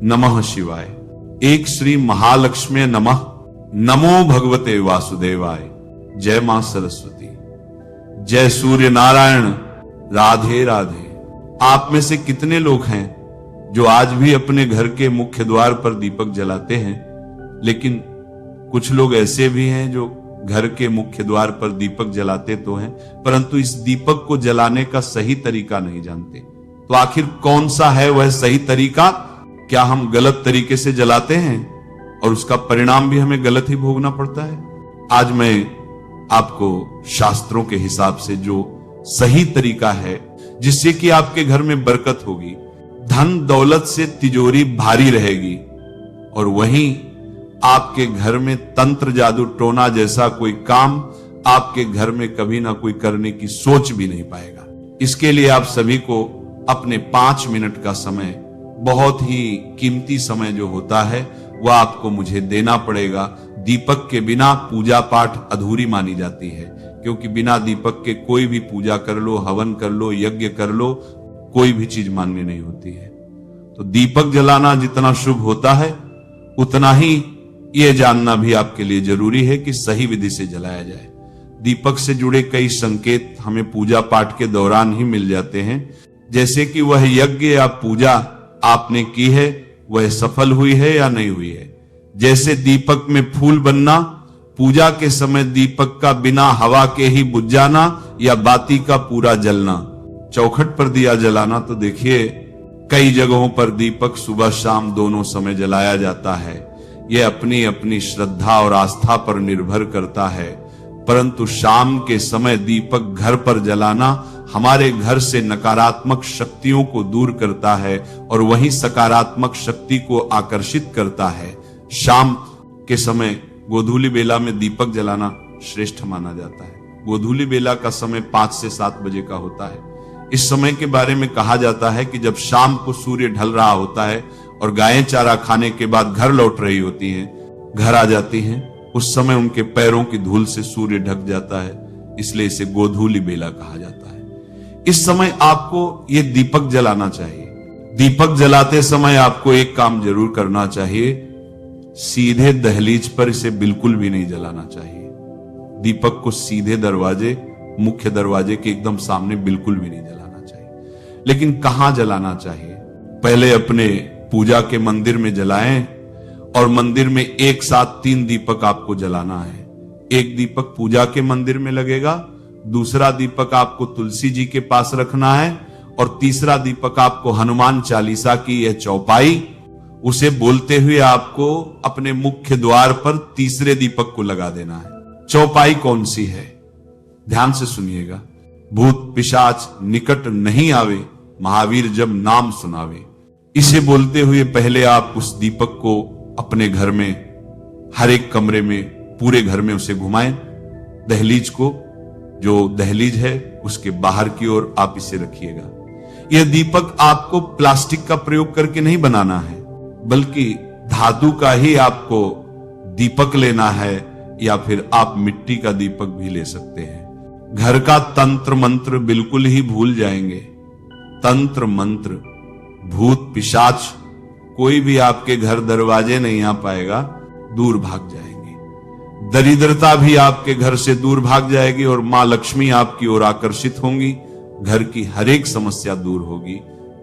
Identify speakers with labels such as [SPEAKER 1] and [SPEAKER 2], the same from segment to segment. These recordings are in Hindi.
[SPEAKER 1] नमः शिवाय। एक श्री महालक्ष्मी नमः। नमो भगवते वासुदेवाय। जय मां सरस्वती। जय सूर्य नारायण। राधे राधे। आप में से कितने लोग हैं जो आज भी अपने घर के मुख्य द्वार पर दीपक जलाते हैं? लेकिन कुछ लोग ऐसे भी हैं जो घर के मुख्य द्वार पर दीपक जलाते तो हैं, परंतु इस दीपक को जलाने का सही तरीका नहीं जानते। तो आखिर कौन सा है वह सही तरीका? क्या हम गलत तरीके से जलाते हैं और उसका परिणाम भी हमें गलत ही भोगना पड़ता है? आज मैं आपको शास्त्रों के हिसाब से जो सही तरीका है जिससे कि आपके घर में बरकत होगी, धन दौलत से तिजोरी भारी रहेगी, और वहीं आपके घर में तंत्र जादू टोना जैसा कोई काम आपके घर में कभी ना कोई करने की सोच भी नहीं पाएगा। इसके लिए आप सभी को अपने 5 मिनट का समय, बहुत ही कीमती समय जो होता है, वह आपको मुझे देना पड़ेगा। दीपक के बिना पूजा पाठ अधूरी मानी जाती है, क्योंकि बिना दीपक के कोई भी पूजा कर लो, हवन कर लो, यज्ञ कर लो, कोई भी चीज मान्य नहीं होती है। तो दीपक जलाना जितना शुभ होता है, उतना ही यह जानना भी आपके लिए जरूरी है कि सही विधि से जलाया जाए। दीपक से जुड़े कई संकेत हमें पूजा पाठ के दौरान ही मिल जाते हैं, जैसे कि वह यज्ञ या पूजा आपने की है वह सफल हुई है या नहीं हुई है। जैसे दीपक में फूल बनना, पूजा के समय दीपक का बिना हवा के ही बुझ जाना, या बाती का पूरा जलना। चौखट पर दिया जलाना तो देखिए कई जगहों पर दीपक सुबह शाम दोनों समय जलाया जाता है। यह अपनी अपनी श्रद्धा और आस्था पर निर्भर करता है, परंतु शाम के समय दीपक घर पर जलाना हमारे घर से नकारात्मक शक्तियों को दूर करता है और वहीं सकारात्मक शक्ति को आकर्षित करता है। शाम के समय गोधूली बेला में दीपक जलाना श्रेष्ठ माना जाता है। गोधूली बेला का समय 5 से 7 बजे का होता है। इस समय के बारे में कहा जाता है कि जब शाम को सूर्य ढल रहा होता है और गायें चारा खाने के बाद घर लौट रही होती हैं, घर आ जाती हैं, उस समय उनके पैरों की धूल से सूर्य ढक जाता है, इसलिए इसे गोधूली बेला कहा जाता है। इस समय आपको ये दीपक जलाना चाहिए। दीपक जलाते समय आपको एक काम जरूर करना चाहिए, सीधे दहलीज पर इसे बिल्कुल भी नहीं जलाना चाहिए। दीपक को सीधे दरवाजे, मुख्य दरवाजे के एकदम सामने बिल्कुल भी नहीं जलाना चाहिए। लेकिन कहां जलाना चाहिए? पहले अपने पूजा के मंदिर में जलाएं, और मंदिर में एक साथ 3 दीपक आपको जलाना है। एक दीपक पूजा के मंदिर में लगेगा, दूसरा दीपक आपको तुलसी जी के पास रखना है, और तीसरा दीपक आपको हनुमान चालीसा की यह चौपाई, उसे बोलते हुए आपको अपने मुख्य द्वार पर तीसरे दीपक को लगा देना है। चौपाई कौन सी है? ध्यान से सुनिएगा। भूत पिशाच निकट नहीं आवे, महावीर जब नाम सुनावे। इसे बोलते हुए पहले आप उस दीपक को अपने घर में, हर एक कमरे में, पूरे घर में उसे घुमाएं। दहलीज को, जो दहलीज है उसके बाहर की ओर आप इसे रखिएगा। यह दीपक आपको प्लास्टिक का प्रयोग करके नहीं बनाना है, बल्कि धातु का ही आपको दीपक लेना है, या फिर आप मिट्टी का दीपक भी ले सकते हैं। घर का तंत्र मंत्र बिल्कुल ही भूल जाएंगे। तंत्र मंत्र, भूत पिशाच कोई भी आपके घर दरवाजे नहीं आ पाएगा, दूर भाग जाएंगे। दरिद्रता भी आपके घर से दूर भाग जाएगी और मां लक्ष्मी आपकी ओर आकर्षित होंगी। घर की हर एक समस्या दूर होगी।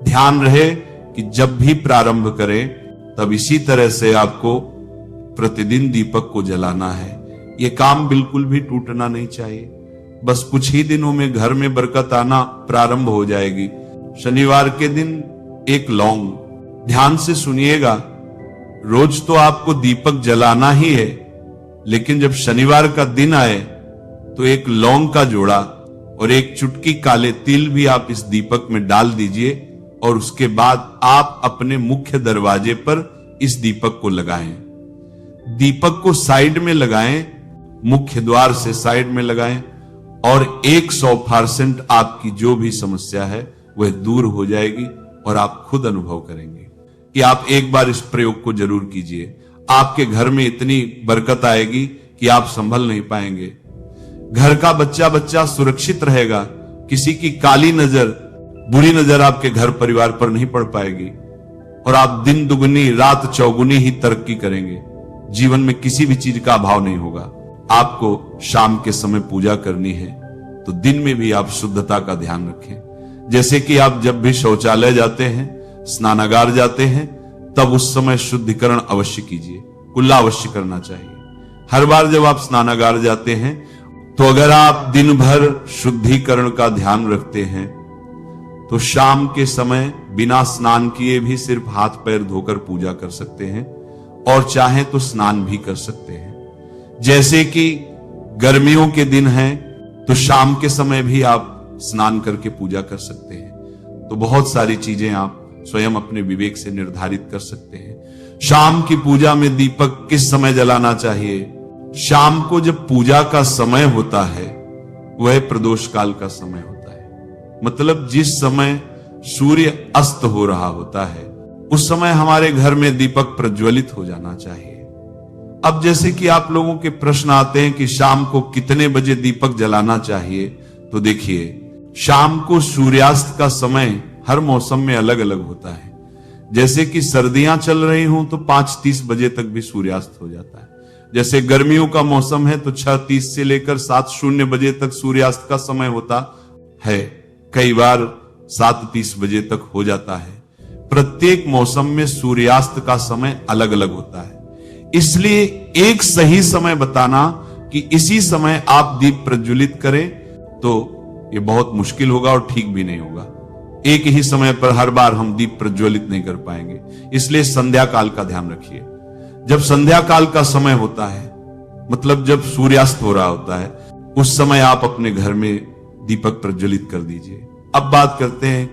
[SPEAKER 1] ध्यान रहे कि जब भी प्रारंभ करें तब इसी तरह से आपको प्रतिदिन दीपक को जलाना है। यह काम बिल्कुल भी टूटना नहीं चाहिए। बस कुछ ही दिनों में घर में बरकत आना प्रारंभ हो जाएगी। शनिवार के दिन एक लौंग, ध्यान से सुनिएगा, रोज तो आपको दीपक जलाना ही है, लेकिन जब शनिवार का दिन आए तो एक लौंग का जोड़ा और एक चुटकी काले तिल भी आप इस दीपक में डाल दीजिए, और उसके बाद आप अपने मुख्य दरवाजे पर इस दीपक को लगाएं। दीपक को साइड में लगाएं, मुख्य द्वार से साइड में लगाएं, और 100% आपकी जो भी समस्या है वह दूर हो जाएगी, और आप खुद अनुभव करेंगे कि आप एक बार इस प्रयोग को जरूर कीजिए। आपके घर में इतनी बरकत आएगी कि आप संभल नहीं पाएंगे। घर का बच्चा बच्चा सुरक्षित रहेगा, किसी की काली नजर, बुरी नजर आपके घर परिवार पर नहीं पड़ पाएगी, और आप दिन दुगनी रात चौगुनी ही तरक्की करेंगे। जीवन में किसी भी चीज का अभाव नहीं होगा। आपको शाम के समय पूजा करनी है तो दिन में भी आप शुद्धता का ध्यान रखें। जैसे कि आप जब भी शौचालय जाते हैं, स्नानागार जाते हैं, तब उस समय शुद्धिकरण अवश्य कीजिए, कुल्ला अवश्य करना चाहिए। हर बार जब आप स्नानागार जाते हैं तो अगर आप दिन भर शुद्धिकरण का ध्यान रखते हैं तो शाम के समय बिना स्नान किए भी सिर्फ हाथ पैर धोकर पूजा कर सकते हैं और चाहे तो स्नान भी कर सकते हैं। जैसे कि गर्मियों के दिन हैं तो शाम के समय भी आप स्नान करके पूजा कर सकते हैं। तो बहुत सारी चीजें आप स्वयं अपने विवेक से निर्धारित कर सकते हैं। शाम की पूजा में दीपक किस समय जलाना चाहिए? शाम को जब पूजा का समय होता है वह प्रदोष काल का समय होता है, मतलब जिस समय सूर्य अस्त हो रहा होता है उस समय हमारे घर में दीपक प्रज्वलित हो जाना चाहिए। अब जैसे कि आप लोगों के प्रश्न आते हैं कि शाम को कितने बजे दीपक जलाना चाहिए, तो देखिए शाम को सूर्यास्त का समय हर मौसम में अलग अलग होता है। जैसे कि सर्दियां चल रही हों तो 5:30 बजे तक भी सूर्यास्त हो जाता है। जैसे गर्मियों का मौसम है तो 6:30 से लेकर 7:00 बजे तक सूर्यास्त का समय होता है, कई बार 7:30 बजे तक हो जाता है। प्रत्येक मौसम में सूर्यास्त का समय अलग अलग होता है, इसलिए एक सही समय बताना कि इसी समय आप दीप प्रज्वलित करें तो यह बहुत मुश्किल होगा और ठीक भी नहीं होगा। एक ही समय पर हर बार हम दीप प्रज्वलित नहीं कर पाएंगे, इसलिए संध्या काल का ध्यान रखिए। जब संध्या काल का समय होता है, मतलब जब सूर्यास्त हो रहा होता है, उस समय आप अपने घर में दीपक प्रज्वलित कर दीजिए। अब बात करते हैं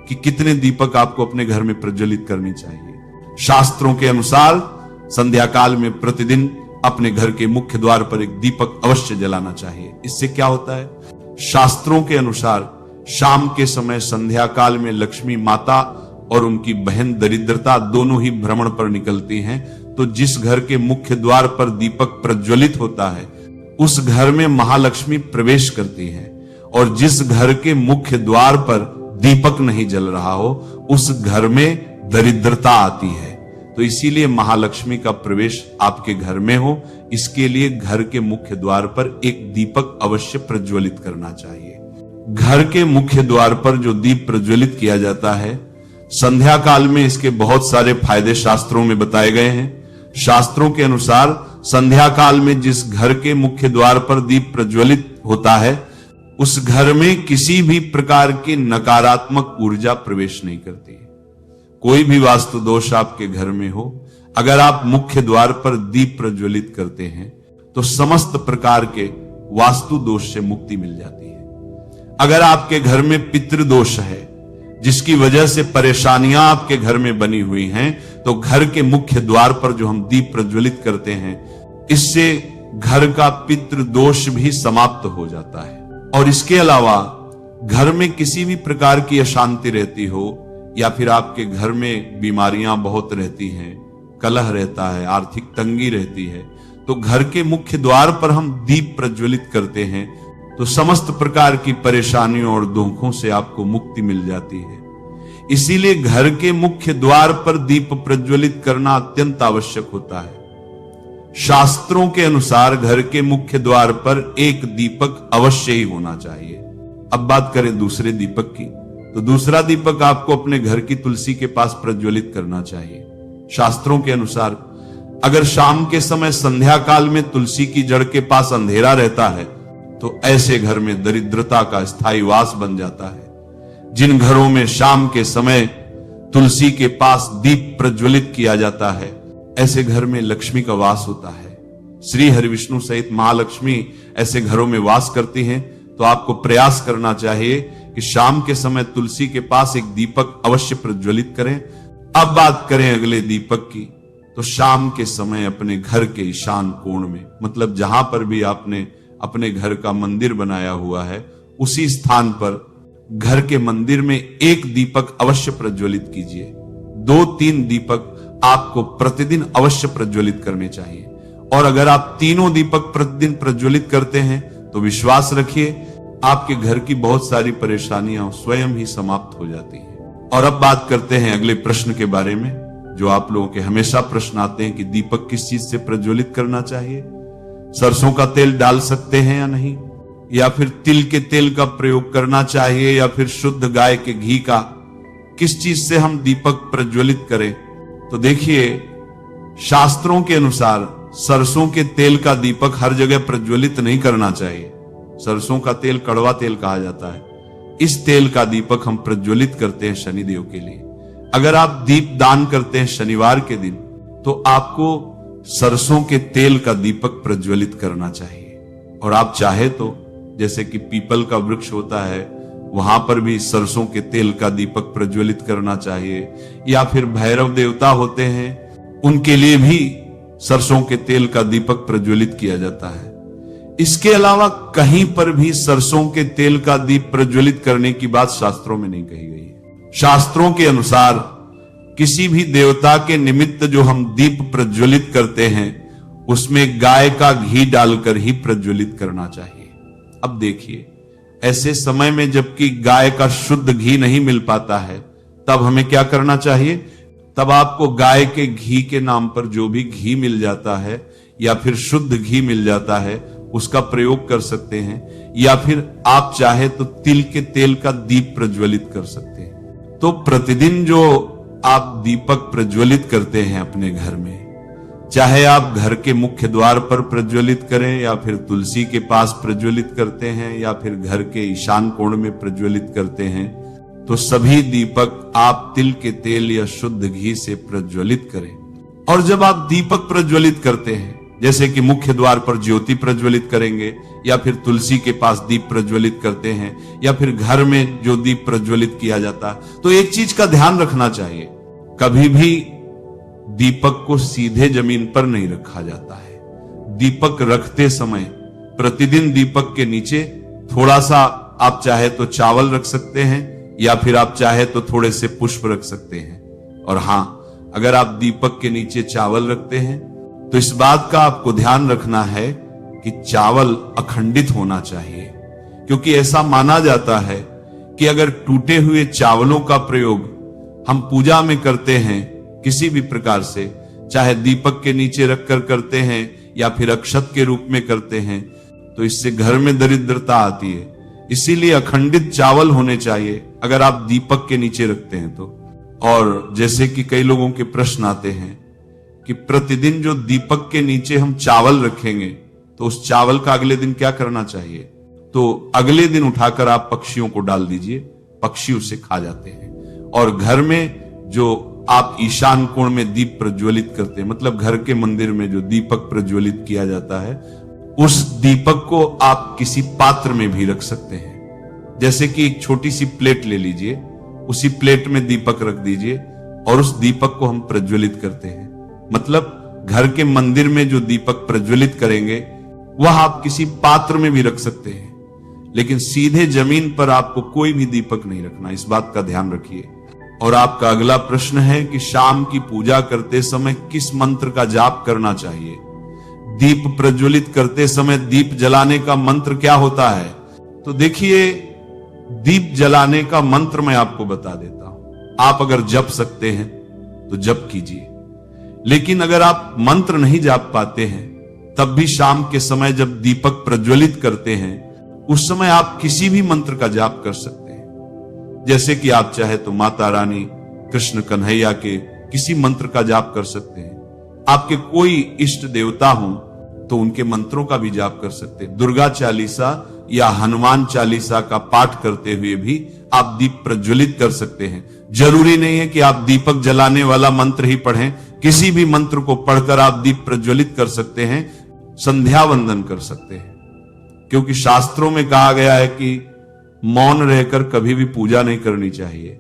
[SPEAKER 1] कि कितने दीपक आपको अपने घर में प्रज्वलित करनी चाहिए। शास्त्रों के अनुसार संध्या काल में प्रतिदिन अपने घर के मुख्य द्वार पर एक दीपक अवश्य जलाना चाहिए। इससे क्या होता है? शास्त्रों के अनुसार शाम के समय संध्या काल में लक्ष्मी माता और उनकी बहन दरिद्रता दोनों ही भ्रमण पर निकलती हैं, तो जिस घर के मुख्य द्वार पर दीपक प्रज्वलित होता है उस घर में महालक्ष्मी प्रवेश करती हैं, और जिस घर के मुख्य द्वार पर दीपक नहीं जल रहा हो उस घर में दरिद्रता आती है। तो इसीलिए महालक्ष्मी का प्रवेश आपके घर में हो, इसके लिए घर के मुख्य द्वार पर एक दीपक अवश्य प्रज्वलित करना चाहिए। घर के मुख्य द्वार पर जो दीप प्रज्वलित किया जाता है, संध्या काल में इसके बहुत सारे फायदे शास्त्रों में बताए गए हैं। शास्त्रों के अनुसार संध्या काल में जिस घर के मुख्य द्वार पर दीप प्रज्वलित होता है उस घर में किसी भी प्रकार की नकारात्मक ऊर्जा प्रवेश नहीं करती है। कोई भी वास्तु दोष आपके घर में हो, अगर आप मुख्य द्वार पर दीप प्रज्वलित करते हैं तो समस्त प्रकार के वास्तु दोष से मुक्ति मिल जाती है। अगर आपके घर में पितृदोष है जिसकी वजह से परेशानियां आपके घर में बनी हुई हैं, तो घर के मुख्य द्वार पर जो हम दीप प्रज्वलित करते हैं इससे घर का पितृदोष भी समाप्त हो जाता है। और इसके अलावा घर में किसी भी प्रकार की अशांति रहती हो या फिर आपके घर में बीमारियां बहुत रहती हैं, कलह रहता है, आर्थिक तंगी रहती है, तो घर के मुख्य द्वार पर हम दीप प्रज्वलित करते हैं तो समस्त प्रकार की परेशानियों और दुखों से आपको मुक्ति मिल जाती है। इसीलिए घर के मुख्य द्वार पर दीप प्रज्वलित करना अत्यंत आवश्यक होता है। शास्त्रों के अनुसार घर के मुख्य द्वार पर एक दीपक अवश्य ही होना चाहिए। अब बात करें दूसरे दीपक की, तो दूसरा दीपक आपको अपने घर की तुलसी के पास प्रज्वलित करना चाहिए। शास्त्रों के अनुसार अगर शाम के समय संध्या काल में तुलसी की जड़ के पास अंधेरा रहता है तो ऐसे घर में दरिद्रता का स्थायी वास बन जाता है। जिन घरों में शाम के समय तुलसी के पास दीप प्रज्वलित किया जाता है ऐसे घर में लक्ष्मी का वास होता है। श्री हरिविष्णु सहित महालक्ष्मी ऐसे घरों में वास करती हैं। तो आपको प्रयास करना चाहिए कि शाम के समय तुलसी के पास एक दीपक अवश्य प्रज्वलित करें। अब बात करें अगले दीपक की, तो शाम के समय अपने घर के ईशान कोण में, मतलब जहां पर भी आपने अपने घर का मंदिर बनाया हुआ है उसी स्थान पर घर के मंदिर में एक दीपक अवश्य प्रज्वलित कीजिए। 2-3 दीपक आपको प्रतिदिन अवश्य प्रज्वलित करने चाहिए। और अगर आप तीनों दीपक प्रतिदिन प्रज्वलित करते हैं तो विश्वास रखिए आपके घर की बहुत सारी परेशानियां स्वयं ही समाप्त हो जाती हैं। और अब बात करते हैं अगले प्रश्न के बारे में, जो आप लोगों के हमेशा प्रश्न आते हैं कि दीपक किस चीज से प्रज्वलित करना चाहिए। सरसों का तेल डाल सकते हैं या नहीं, या फिर तिल के तेल का प्रयोग करना चाहिए, या फिर शुद्ध गाय के घी का, किस चीज से हम दीपक प्रज्वलित करें। तो देखिए, शास्त्रों के अनुसार सरसों के तेल का दीपक हर जगह प्रज्वलित नहीं करना चाहिए। सरसों का तेल कड़वा तेल कहा जाता है। इस तेल का दीपक हम प्रज्वलित करते हैं शनिदेव के लिए। अगर आप दीप दान करते हैं शनिवार के दिन, तो आपको सरसों के तेल का दीपक प्रज्वलित करना चाहिए। और आप चाहे तो जैसे कि पीपल का वृक्ष होता है, वहां पर भी सरसों के तेल का दीपक प्रज्वलित करना चाहिए। या फिर भैरव देवता होते हैं, उनके लिए भी सरसों के तेल का दीपक प्रज्वलित किया जाता है। इसके अलावा कहीं पर भी सरसों के तेल का दीप प्रज्वलित करने की बात शास्त्रों में नहीं कही गई है। शास्त्रों के अनुसार किसी भी देवता के निमित्त जो हम दीप प्रज्वलित करते हैं, उसमें गाय का घी डालकर ही प्रज्वलित करना चाहिए। अब देखिए, ऐसे समय में जबकि गाय का शुद्ध घी नहीं मिल पाता है, तब हमें क्या करना चाहिए? तब आपको गाय के घी के नाम पर जो भी घी मिल जाता है या फिर शुद्ध घी मिल जाता है, उसका प्रयोग कर सकते हैं। या फिर आप चाहे तो तिल के तेल का दीप प्रज्वलित कर सकते हैं। तो प्रतिदिन जो आप दीपक प्रज्वलित करते हैं अपने घर में, चाहे आप घर के मुख्य द्वार पर प्रज्वलित करें, या फिर तुलसी के पास प्रज्वलित करते हैं, या फिर घर के ईशान कोण में प्रज्वलित करते हैं, तो सभी दीपक आप तिल के तेल या शुद्ध घी से प्रज्वलित करें। और जब आप दीपक प्रज्वलित करते हैं, जैसे कि मुख्य द्वार पर ज्योति प्रज्वलित करेंगे, या फिर तुलसी के पास दीप प्रज्वलित करते हैं, या फिर घर में जो दीप प्रज्वलित किया जाता है, तो एक चीज का ध्यान रखना चाहिए, कभी भी दीपक को सीधे जमीन पर नहीं रखा जाता है। दीपक रखते समय प्रतिदिन दीपक के नीचे थोड़ा सा आप चाहे तो चावल रख सकते हैं, या फिर आप चाहे तो थोड़े से पुष्प रख सकते हैं। और हां, अगर आप दीपक के नीचे चावल रखते हैं, तो इस बात का आपको ध्यान रखना है कि चावल अखंडित होना चाहिए, क्योंकि ऐसा माना जाता है कि अगर टूटे हुए चावलों का प्रयोग हम पूजा में करते हैं किसी भी प्रकार से, चाहे दीपक के नीचे रखकर करते हैं या फिर अक्षत के रूप में करते हैं, तो इससे घर में दरिद्रता आती है। इसीलिए अखंडित चावल होने चाहिए अगर आप दीपक के नीचे रखते हैं तो। और जैसे कि कई लोगों के प्रश्न आते हैं कि प्रतिदिन जो दीपक के नीचे हम चावल रखेंगे, तो उस चावल का अगले दिन क्या करना चाहिए? तो अगले दिन उठाकर आप पक्षियों को डाल दीजिए, पक्षी उसे खा जाते हैं। और घर में जो आप ईशान कोण में दीप प्रज्वलित करते हैं, मतलब घर के मंदिर में जो दीपक प्रज्वलित किया जाता है, उस दीपक को आप किसी पात्र में भी रख सकते हैं। जैसे कि एक छोटी सी प्लेट ले लीजिए, उसी प्लेट में दीपक रख दीजिए और उस दीपक को हम प्रज्वलित करते हैं। मतलब घर के मंदिर में जो दीपक प्रज्वलित करेंगे, वह आप किसी पात्र में भी रख सकते हैं, लेकिन सीधे जमीन पर आपको कोई भी दीपक नहीं रखना, इस बात का ध्यान रखिए। और आपका अगला प्रश्न है कि शाम की पूजा करते समय किस मंत्र का जाप करना चाहिए? दीप प्रज्वलित करते समय दीप जलाने का मंत्र क्या होता है? तो देखिए, दीप जलाने का मंत्र मैं आपको बता देता हूं। आप अगर जप सकते हैं तो जप कीजिए, लेकिन अगर आप मंत्र नहीं जाप पाते हैं, तब भी शाम के समय जब दीपक प्रज्वलित करते हैं, उस समय आप किसी भी मंत्र का जाप कर सकते हैं। जैसे कि आप चाहे तो माता रानी, कृष्ण कन्हैया के किसी मंत्र का जाप कर सकते हैं। आपके कोई इष्ट देवता हो तो उनके मंत्रों का भी जाप कर सकते हैं। दुर्गा चालीसा या हनुमान चालीसा का पाठ करते हुए भी आप दीप प्रज्वलित कर सकते हैं। जरूरी नहीं है कि आप दीपक जलाने वाला मंत्र ही पढ़ें, किसी भी मंत्र को पढ़कर आप दीप प्रज्वलित कर सकते हैं, संध्या वंदन कर सकते हैं। क्योंकि शास्त्रों में कहा गया है कि मौन रहकर कभी भी पूजा नहीं करनी चाहिए।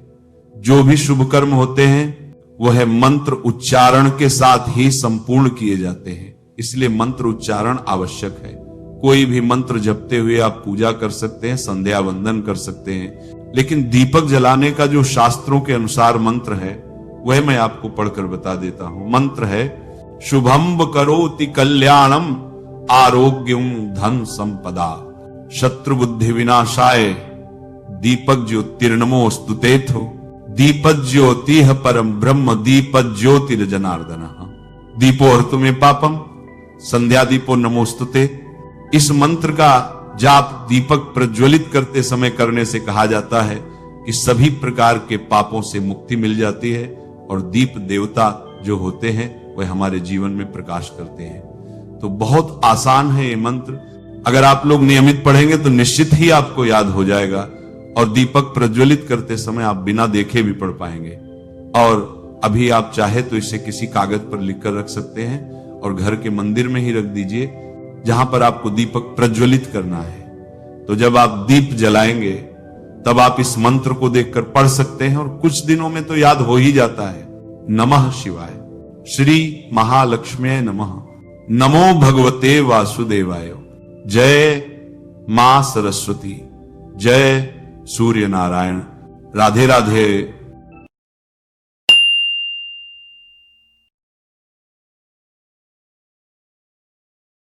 [SPEAKER 1] जो भी शुभ कर्म होते हैं वह मंत्र उच्चारण के साथ ही संपूर्ण किए जाते हैं, इसलिए मंत्र उच्चारण आवश्यक है। कोई भी मंत्र जपते हुए आप पूजा कर सकते हैं, संध्या वंदन कर सकते हैं, लेकिन दीपक जलाने का जो शास्त्रों के अनुसार मंत्र है वह मैं आपको पढ़कर बता देता हूं। मंत्र है शुभम करोति कल्याणम आरोग्यम धन संपदा शत्रु बुद्धि विनाशाय दीपक ज्योतिर्नमो स्तुतेथो दीपज्योतिः परम ब्रह्म दीपज्योतिर्जनार्दनः। दीपोऽर्तुमे पापम संध्या दीपो नमोस्तुते। इस मंत्र का जाप दीपक प्रज्वलित करते समय करने से कहा जाता है कि सभी प्रकार के पापों से मुक्ति मिल जाती है और दीप देवता जो होते हैं वह हमारे जीवन में प्रकाश करते हैं। तो बहुत आसान है ये मंत्र, अगर आप लोग नियमित पढ़ेंगे तो निश्चित ही आपको याद हो जाएगा और दीपक प्रज्वलित करते समय आप बिना देखे भी पढ़ पाएंगे। और अभी आप चाहे तो इसे किसी कागज पर लिखकर रख सकते हैं और घर के मंदिर में ही रख दीजिए जहां पर आपको दीपक प्रज्वलित करना है। तो जब आप दीप जलाएंगे तब आप इस मंत्र को देखकर पढ़ सकते हैं और कुछ दिनों में तो याद हो ही जाता है। नमः शिवाय, श्री महालक्ष्म्यै नमः, नमो भगवते वासुदेवाय, जय मां सरस्वती, जय सूर्य नारायण। राधे राधे।